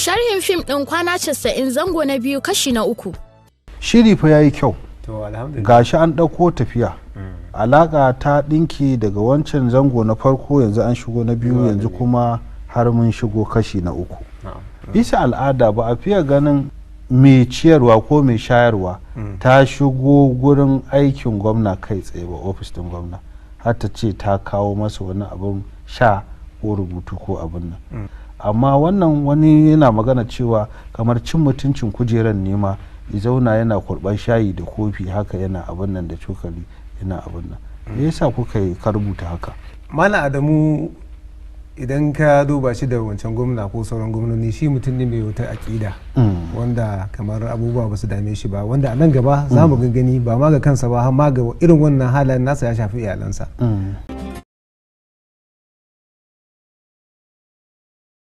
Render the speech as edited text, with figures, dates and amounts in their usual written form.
Sharhin fim ɗin kwana 90 zango na 2 kashi na 3. Shiri fa yayi kyau. To alhamdulillah. Gashi an ɗauko tafiya. Alaka ta ɗinki daga wancan zango na farko yanzu an shigo na biyu yanzu kuma har mun shigo kashi na 3. Bisa al'ada ba a fiye ganin mai ciyarwa ko mai shayarwa ta shigo gurin aikin gwamna kai tsaye ba, ofis din gwamna har ta ce ta kawo masa wani abin sha ko rubutu ko abin nan. Amma wannan wani yana magana cewa kamar cin mutuncin kujeran nema ya zauna yana kurban shayi da kofi haka yana abin nan da cokali yana abin nan. Me yasa kuka yi ka rubuta haka? Malam Adamu idan ka duba shi da wancan gwamna ko sauran gwamnoni, shi mutum ne mai wata aƙida wanda kamar abubuwa ba su dame shi ba, wanda a nan gaba za mu gani ba ma ga kansa ba har ma ga irin wannan halayen nasa ya shafi iyalansa.